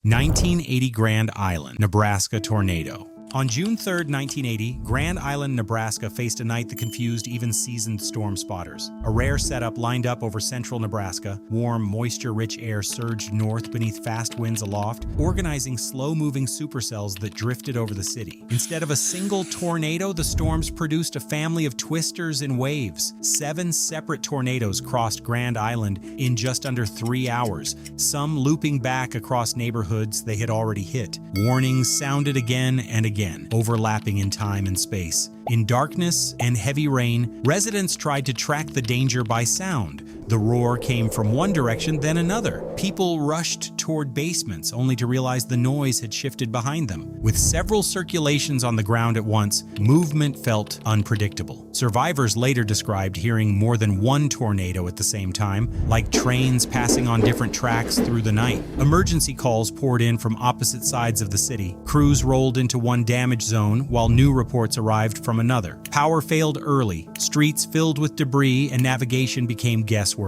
1980 Grand Island, Nebraska tornado. On June 3, 1980, Grand Island, Nebraska faced a night that confused even seasoned storm spotters. A rare setup lined up over central Nebraska. Warm, moisture-rich air surged north beneath fast winds aloft, organizing slow-moving supercells that drifted over the city. Instead of a single tornado, the storms produced a family of twisters and waves. 7 separate tornadoes crossed Grand Island in just under 3 hours, some looping back across neighborhoods they had already hit. Warnings sounded again and again, overlapping in time and space. In darkness and heavy rain, residents tried to track the danger by sound. The roar came from one direction, then another. People rushed toward basements, only to realize the noise had shifted behind them. With several circulations on the ground at once, movement felt unpredictable. Survivors later described hearing more than one tornado at the same time, like trains passing on different tracks through the night. Emergency calls poured in from opposite sides of the city. Crews rolled into one damage zone, while new reports arrived from another. Power failed early, streets filled with debris, and navigation became guesswork.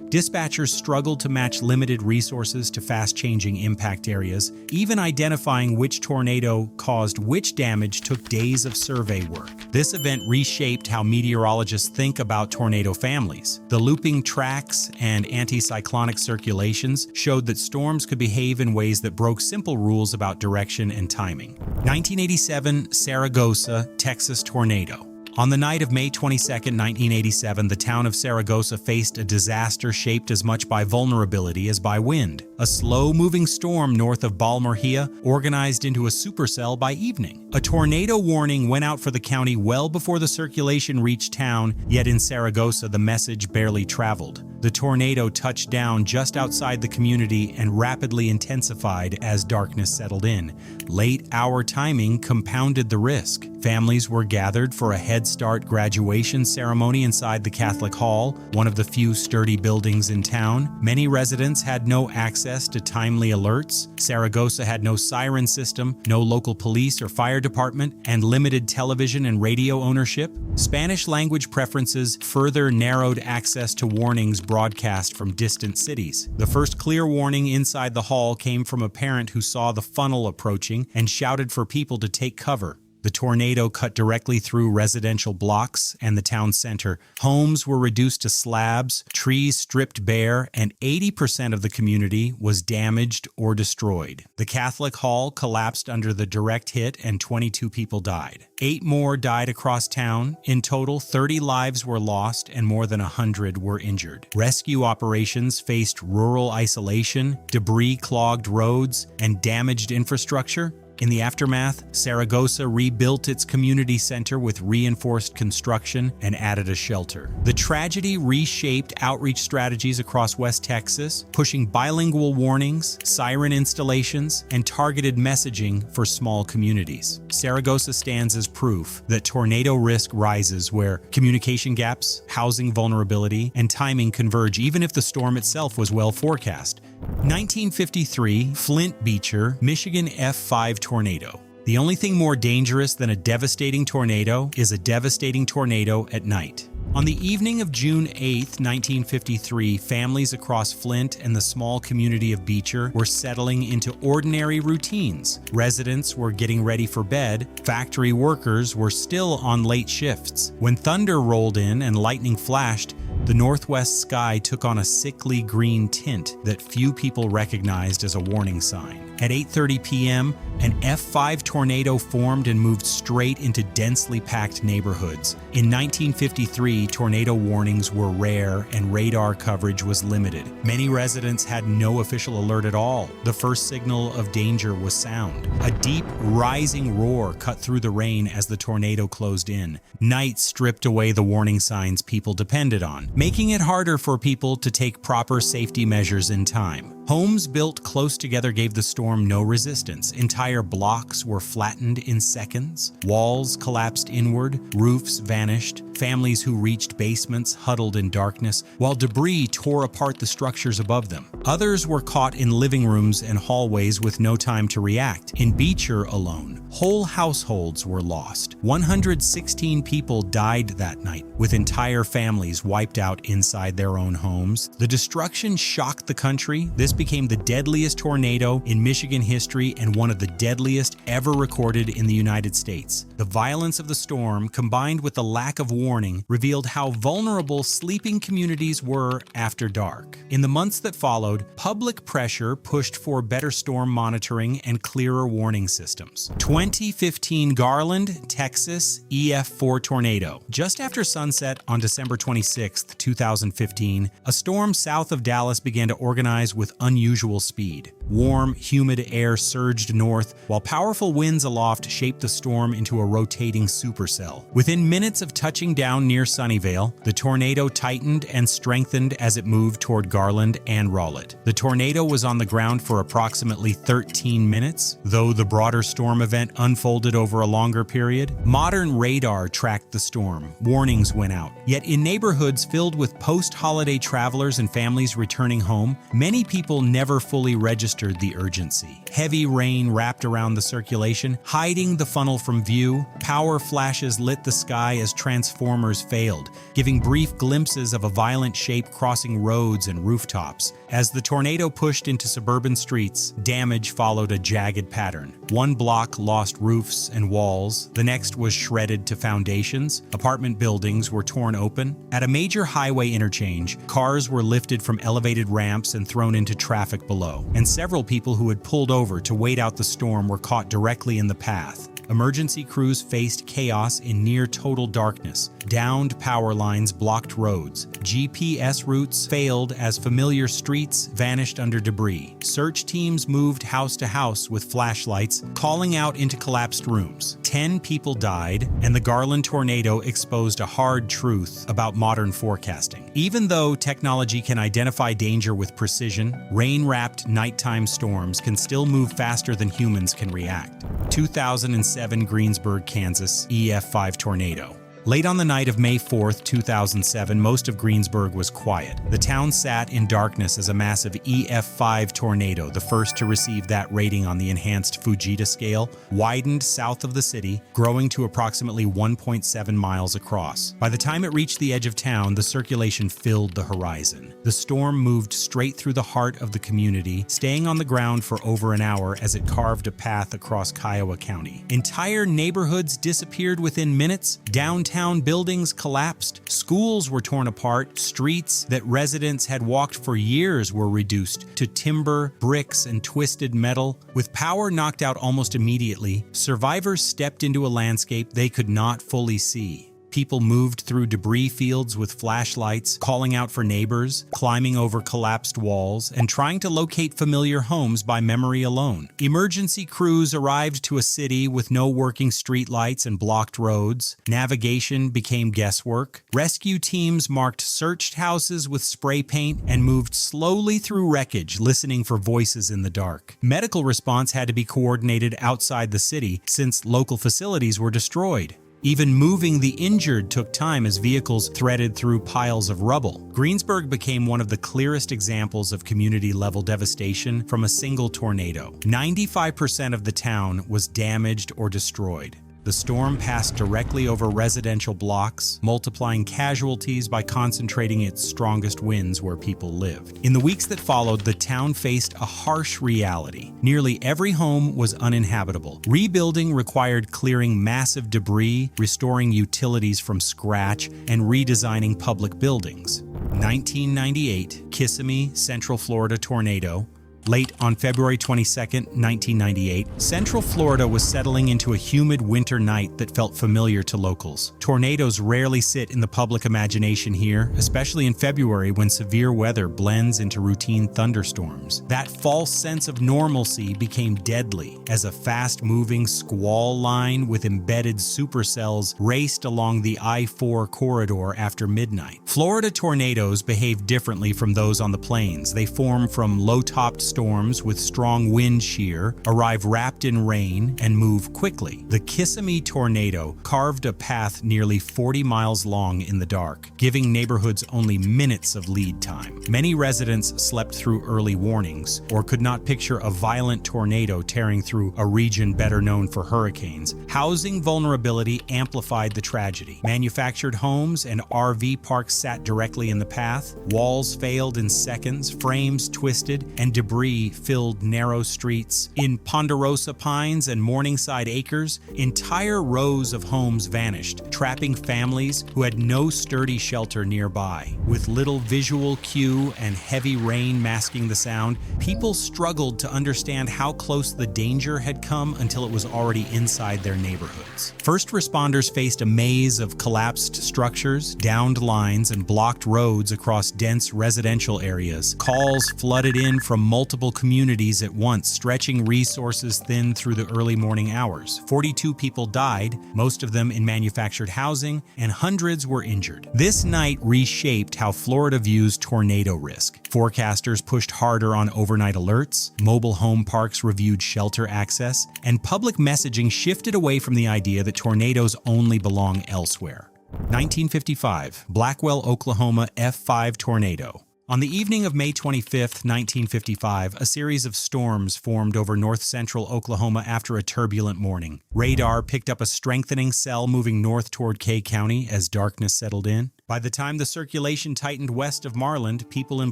Dispatchers struggled to match limited resources to fast-changing impact areas. Even identifying which tornado caused which damage took days of survey work. This event reshaped how meteorologists think about tornado families. The looping tracks and anticyclonic circulations showed that storms could behave in ways that broke simple rules about direction and timing. 1987 Saragosa, Texas tornado. On the night of May 22, 1987, the town of Saragosa faced a disaster shaped as much by vulnerability as by wind. A slow-moving storm north of Balmorhea organized into a supercell by evening. A tornado warning went out for the county well before the circulation reached town, yet in Saragosa the message barely traveled. The tornado touched down just outside the community and rapidly intensified as darkness settled in. Late-hour timing compounded the risk. Families were gathered for a Head Start graduation ceremony inside the Catholic Hall, one of the few sturdy buildings in town. Many residents had no access to timely alerts. Saragosa had no siren system, no local police or fire department, and limited television and radio ownership. Spanish language preferences further narrowed access to warnings broadcast from distant cities. The first clear warning inside the hall came from a parent who saw the funnel approaching and shouted for people to take cover. The tornado cut directly through residential blocks and the town center. Homes were reduced to slabs, trees stripped bare, and 80% of the community was damaged or destroyed. The Catholic Hall collapsed under the direct hit and 22 people died. 8 more died across town. In total, 30 lives were lost and more than 100 were injured. Rescue operations faced rural isolation, debris-clogged roads, and damaged infrastructure. In the aftermath, Saragosa rebuilt its community center with reinforced construction and added a shelter. The tragedy reshaped outreach strategies across West Texas, pushing bilingual warnings, siren installations, and targeted messaging for small communities. Saragosa stands as proof that tornado risk rises where communication gaps, housing vulnerability, and timing converge even if the storm itself was well forecast. 1953 Flint, Beecher, Michigan F5 tornado. The only thing more dangerous than a devastating tornado is a devastating tornado at night. On the evening of June 8, 1953, families across Flint and the small community of Beecher were settling into ordinary routines. Residents were getting ready for bed. Factory workers were still on late shifts. When thunder rolled in and lightning flashed, the northwest sky took on a sickly green tint that few people recognized as a warning sign. At 8:30 p.m., an F5 tornado formed and moved straight into densely packed neighborhoods. In 1953, tornado warnings were rare and radar coverage was limited. Many residents had no official alert at all. The first signal of danger was sound. A deep, rising roar cut through the rain as the tornado closed in. Night stripped away the warning signs people depended on, making it harder for people to take proper safety measures in time. Homes built close together gave the storm no resistance. Entire blocks were flattened in seconds. Walls collapsed inward, roofs vanished. Families who reached basements huddled in darkness, while debris tore apart the structures above them. Others were caught in living rooms and hallways with no time to react. In Beecher alone, Whole households were lost. 116 people died that night, with entire families wiped out inside their own homes. The destruction shocked the country. This became the deadliest tornado in Michigan history and one of the deadliest ever recorded in the United States. The violence of the storm, combined with the lack of warning, revealed how vulnerable sleeping communities were after dark. In the months that followed, public pressure pushed for better storm monitoring and clearer warning systems. 2015 Garland, Texas, EF4 tornado. Just after sunset on December 26, 2015, a storm south of Dallas began to organize with unusual speed. Warm, humid air surged north, while powerful winds aloft shaped the storm into a rotating supercell. Within minutes of touching down near Sunnyvale, the tornado tightened and strengthened as it moved toward Garland and Rowlett. The tornado was on the ground for approximately 13 minutes, though the broader storm event unfolded over a longer period. Modern radar tracked the storm. Warnings went out. Yet in neighborhoods filled with post-holiday travelers and families returning home, many people never fully registered the urgency. Heavy rain wrapped around the circulation, hiding the funnel from view. Power flashes lit the sky as transformers failed, giving brief glimpses of a violent shape crossing roads and rooftops. As the tornado pushed into suburban streets, damage followed a jagged pattern. One block lost roofs and walls, the next was shredded to foundations. Apartment buildings were torn open. At a major highway interchange, cars were lifted from elevated ramps and thrown into traffic below, and several people who had pulled over to wait out the storm were caught directly in the path. Emergency crews faced chaos in near-total darkness. Downed power lines blocked roads. GPS routes failed as familiar streets vanished under debris. Search teams moved house to house with flashlights, calling out into collapsed rooms. 10 people died, and the Garland tornado exposed a hard truth about modern forecasting. Even though technology can identify danger with precision, rain-wrapped nighttime storms can still move faster than humans can react. 2007 Greensburg, Kansas, EF5 tornado. Late on the night of May 4, 2007, most of Greensburg was quiet. The town sat in darkness as a massive EF5 tornado, the first to receive that rating on the enhanced Fujita scale, widened south of the city, growing to approximately 1.7 miles across. By the time it reached the edge of town, the circulation filled the horizon. The storm moved straight through the heart of the community, staying on the ground for over an hour as it carved a path across Kiowa County. Entire neighborhoods disappeared within minutes. Downtown buildings collapsed, schools were torn apart, streets that residents had walked for years were reduced to timber, bricks, and twisted metal. With power knocked out almost immediately, survivors stepped into a landscape they could not fully see. People moved through debris fields with flashlights, calling out for neighbors, climbing over collapsed walls, and trying to locate familiar homes by memory alone. Emergency crews arrived to a city with no working streetlights and blocked roads. Navigation became guesswork. Rescue teams marked searched houses with spray paint and moved slowly through wreckage, listening for voices in the dark. Medical response had to be coordinated outside the city since local facilities were destroyed. Even moving the injured took time as vehicles threaded through piles of rubble. Greensburg became one of the clearest examples of community-level devastation from a single tornado. 95% of the town was damaged or destroyed. The storm passed directly over residential blocks, multiplying casualties by concentrating its strongest winds where people lived. In the weeks that followed, the town faced a harsh reality. Nearly every home was uninhabitable. Rebuilding required clearing massive debris, restoring utilities from scratch, and redesigning public buildings. 1998 Kissimmee, Central Florida tornado. Late on February 22, 1998, Central Florida was settling into a humid winter night that felt familiar to locals. Tornadoes rarely sit in the public imagination here, especially in February when severe weather blends into routine thunderstorms. That false sense of normalcy became deadly as a fast-moving squall line with embedded supercells raced along the I-4 corridor after midnight. Florida tornadoes behave differently from those on the plains. They form from low-topped storm storms with strong wind shear arrive wrapped in rain and move quickly. The Kissimmee tornado carved a path nearly 40 miles long in the dark, giving neighborhoods only minutes of lead time. Many residents slept through early warnings or could not picture a violent tornado tearing through a region better known for hurricanes. Housing vulnerability amplified the tragedy. Manufactured homes and RV parks sat directly in the path. Walls failed in seconds, frames twisted, and debris filled narrow streets. In Ponderosa Pines and Morningside Acres, entire rows of homes vanished, trapping families who had no sturdy shelter nearby. With little visual cue and heavy rain masking the sound, people struggled to understand how close the danger had come until it was already inside their neighborhoods. First responders faced a maze of collapsed structures, downed lines, and blocked roads across dense residential areas. Calls flooded in from multiple communities at once, stretching resources thin through the early morning hours. 42 people died, most of them in manufactured housing, and hundreds were injured. This night reshaped how Florida views tornado risk. Forecasters pushed harder on overnight alerts, mobile home parks reviewed shelter access, and public messaging shifted away from the idea that tornadoes only belong elsewhere. 1955, Blackwell, Oklahoma F5 tornado. On the evening of May 25, 1955, a series of storms formed over north-central Oklahoma after a turbulent morning. Radar picked up a strengthening cell moving north toward Kay County as darkness settled in. By the time the circulation tightened west of Marland, people in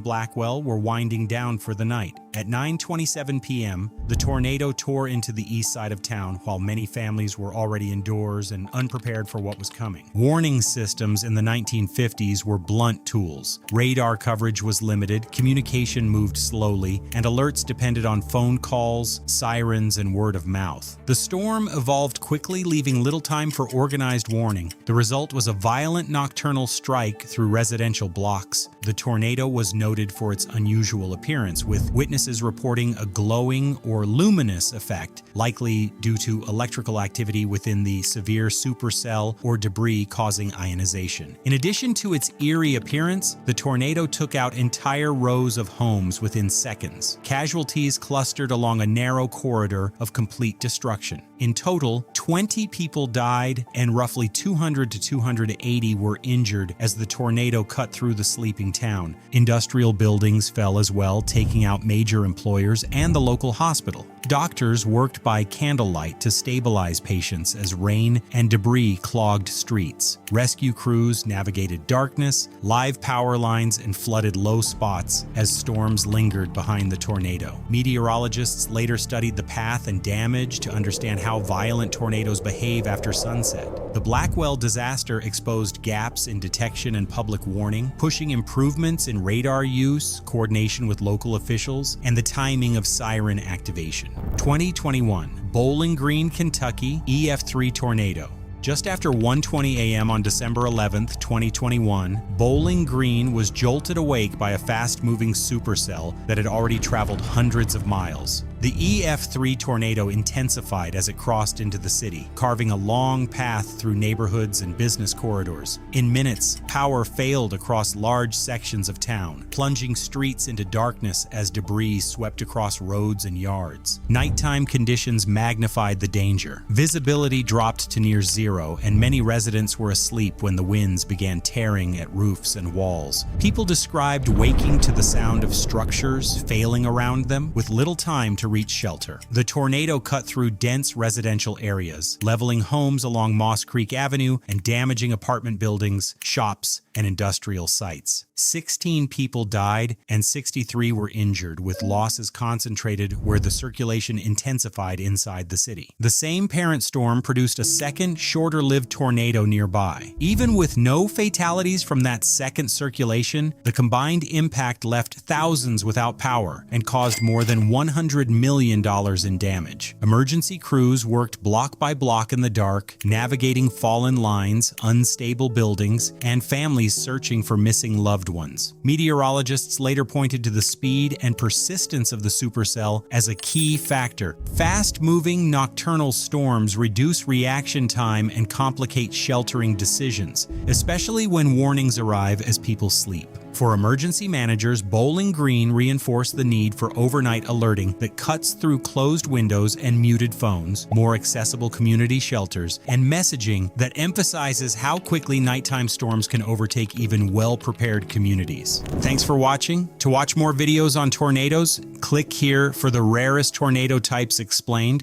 Blackwell were winding down for the night. At 9:27 p.m., the tornado tore into the east side of town while many families were already indoors and unprepared for what was coming. Warning systems in the 1950s were blunt tools. Radar coverage was limited, communication moved slowly, and alerts depended on phone calls, sirens, and word of mouth. The storm evolved quickly, leaving little time for organized warning. The result was a violent nocturnal strike through residential blocks. The tornado was noted for its unusual appearance, with witnesses reporting a glowing or luminous effect, likely due to electrical activity within the severe supercell or debris causing ionization. In addition to its eerie appearance, the tornado took out entire rows of homes within seconds. Casualties clustered along a narrow corridor of complete destruction. In total, 20 people died and roughly 200 to 280 were injured as the tornado cut through the sleeping town. Industrial buildings fell as well, taking out major employers and the local hospital. Doctors worked by candlelight to stabilize patients as rain and debris clogged streets. Rescue crews navigated darkness, live power lines, and flooded low spots as storms lingered behind the tornado. Meteorologists later studied the path and damage to understand how violent tornadoes behave after sunset. The Blackwell disaster exposed gaps in detection and public warning, pushing improvements in radar use, coordination with local officials, and the timing of siren activation. 2021, Bowling Green, Kentucky, EF3 tornado. Just after 1:20 a.m. on December 11, 2021, Bowling Green was jolted awake by a fast-moving supercell that had already traveled hundreds of miles. The EF3 tornado intensified as it crossed into the city, carving a long path through neighborhoods and business corridors. In minutes, power failed across large sections of town, plunging streets into darkness as debris swept across roads and yards. Nighttime conditions magnified the danger. Visibility dropped to near zero, and many residents were asleep when the winds began tearing at roofs and walls. People described waking to the sound of structures failing around them, with little time to reach shelter. The tornado cut through dense residential areas, leveling homes along Moss Creek Avenue and damaging apartment buildings, shops, and industrial sites. 16 people died and 63 were injured, with losses concentrated where the circulation intensified inside the city. The same parent storm produced a second, shorter-lived tornado nearby. Even with no fatalities from that second circulation, the combined impact left thousands without power and caused more than $100 million in damage. Emergency crews worked block by block in the dark, navigating fallen lines, unstable buildings, and families searching for missing loved ones. Meteorologists later pointed to the speed and persistence of the supercell as a key factor. Fast-moving nocturnal storms reduce reaction time and complicate sheltering decisions, especially when warnings arrive as people sleep. For emergency managers, Bowling Green reinforced the need for overnight alerting that cuts through closed windows and muted phones, more accessible community shelters, and messaging that emphasizes how quickly nighttime storms can overtake even well-prepared communities. Thanks for watching. To watch more videos on tornadoes, click here for the rarest tornado types explained.